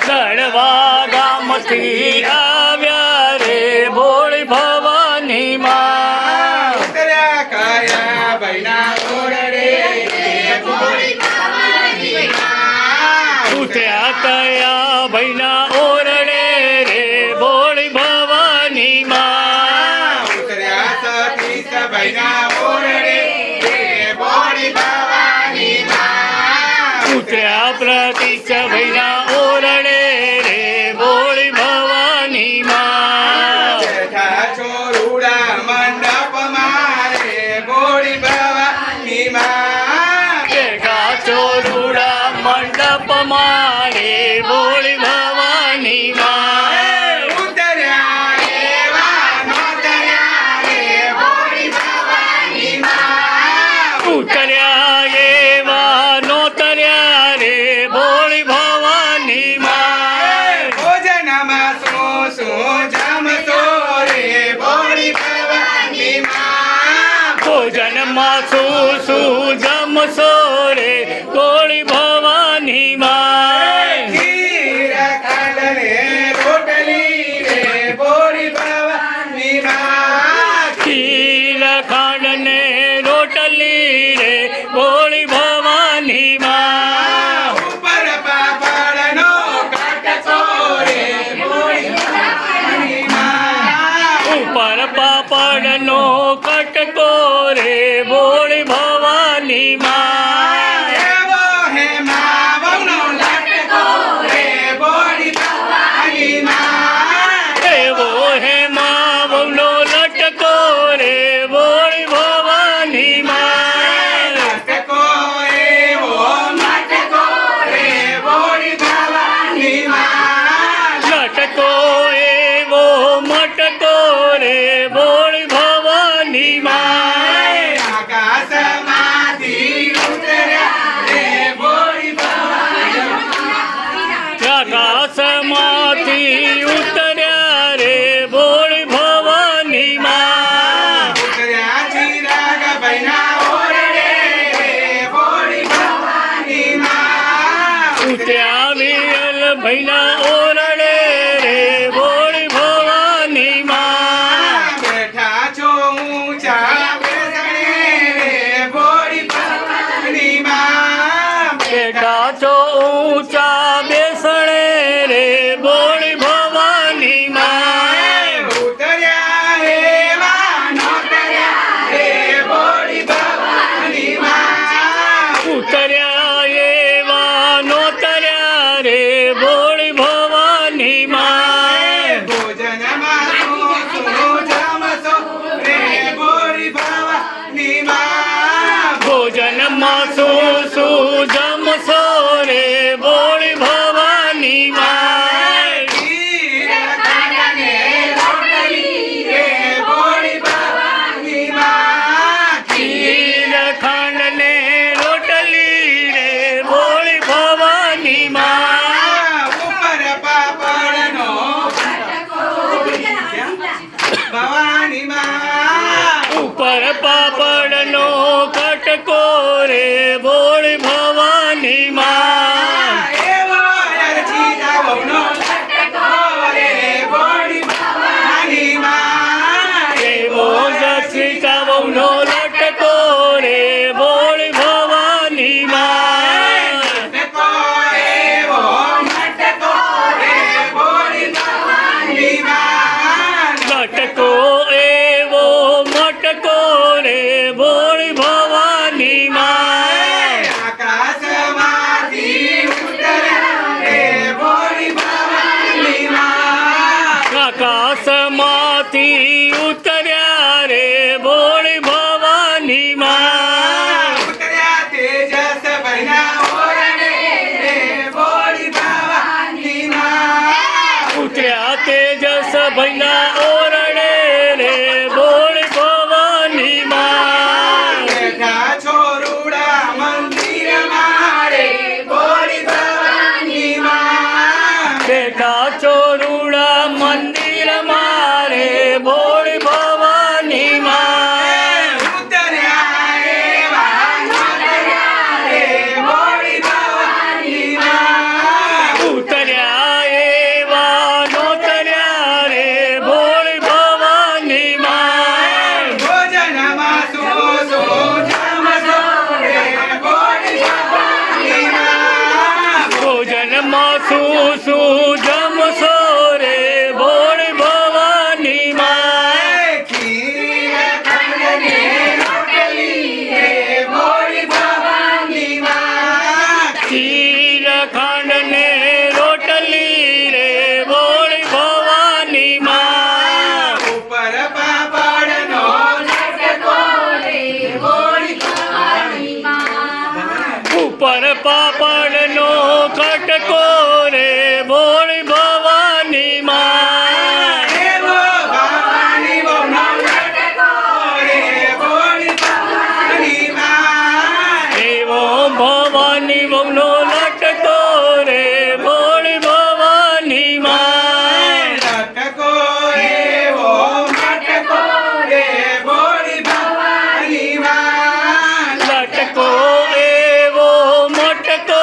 દળવા ગામથી આવ્યા રે ભોળી ભવાની માં કયા ભાઈના ઓરડે ઉતર્યા કયા ભાઈના ઓરડે રે ભોળી ભવાની માં ઉતર્યા સતીશ ભાઈના ઓરડે ભોળી ભવાની માં ઉતર્યા પ્રતિશ ભાઈના ઓરડે રે ભોળી ભવાની માં બેઠા ચોરુડા મંડપમાં રે ભોળી ભવાની માં બેઠા ચોરુડા મંડપમાં રે ભોળી ભવાની માં ઉતર્યા એવા નોતર્યા રે ભોળી ભવાની માં ઉતર્યા એવા નોતર્યા રે ભોળી ભવાની માં ભોજનમાં શું જમશો રે ભોળી ભવાની માં ભોજનમાં શું જમશો રે ભોળી ભવાની માં ખીર ખાંડને રોટલી રે ભોળી ભવાની માં ખીર ખાંડ ને રોટલી રે ભોળી ભવાની માં ઉપર પાપડનો કાટકો રે ભોળી ભવાની માં ઉપર પાપડનો કટકો રે ભોળી ભવાની માં એવો હે માવનો લાટકો રે ભોળી ભવાની માં એવો હે માવનો લટકો રે ભોળી ભવાની માં લાટકો એવો માટકો રે ભોળી ભવાની માં લટકો એવો મટકો રે ભોળી ભવાની માં આકાશમાંથી ઉતર્યા રે ભોળી ભવાની આકાશમાંથી ઉતર્યા રે ભોળી ભવાની માં ઉતર્યા ચિરાગ ભાઈના ઓરડે રે ભોળી ભવાની માં ઉતર્યા વિયલ ભૈના ઓરડે રે ભોળી ભવાની માં બેઠા છો ઊંચા બેસણે રે ભોળી ભવાની માં બેઠા છો ઊંચા બેસણે રે ભોળી ભવાની માં ઉતર્યા એવા નોતર્યા રે ભોળી ભવાની માં ઉતર્યા એવા નોતર્યા રે ભોળી ભવાની માં ભોજનમાં શું જમશો રે ભોળી ભવાની માં ભોજનમાં શું જમશો રે ભોળી ભવાની માં ખીર ખાંડને રોટલી રે ભોળી ભવાની માં ખીર ખાંડ ને રોટલી રે ભોળી ભવાની માં ઉપર પાપડનો ભવાની માં ઉપર પાપડનો કટકો રે ભોળી ભવાની માં એવો અરજી દાવનો લટકો રે ભોળી ભવાની માં એવો જસીતાવનો લટકો રે ભોળી ભવાની માં લટકો એવો મટકો રે ભોળી ભવાની માં લટકો એવો મટકો રે ભોળી ભવાની એમાં શું જમશો રે ભોળી ભવાની માં ખીર ખાંડ ને રોટલી રે ભોળી ભવાની માં ખીર ખાંડ ને રોટલી રે ભોળી ભવાની માં ઉપર પાપડનો લટકો રે ભોળી ભવાની માં ઉપર પાપડનો ખટકો રે ભોળી ભવાની માં એવો ભવાની વહુનો લટકો રે ભોળી ભવાની માં એવો ભવાની વહુનો લટકો રે ભોળી ભવાની માં લટકો એવો મટકો રે ભોળી ભવાની માં લટકો એવો મોટકો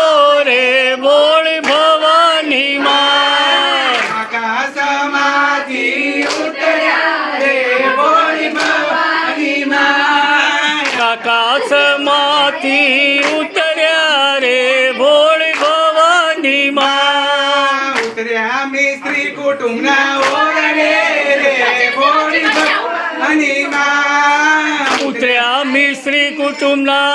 રે ભોળી ભવાની માં આકાશમાંથી ઉતર્યા રે ભોળી ભવાની માં આકાશમાંથી ઉતર્યા રે ભોળી ભવાની માં ઉતર્યા મિસ્ત્રી કુટુંબના ઓરડે રે ભોળી ભવાની માં ઉતર્યા મિસ્ત્રી કુટુંબના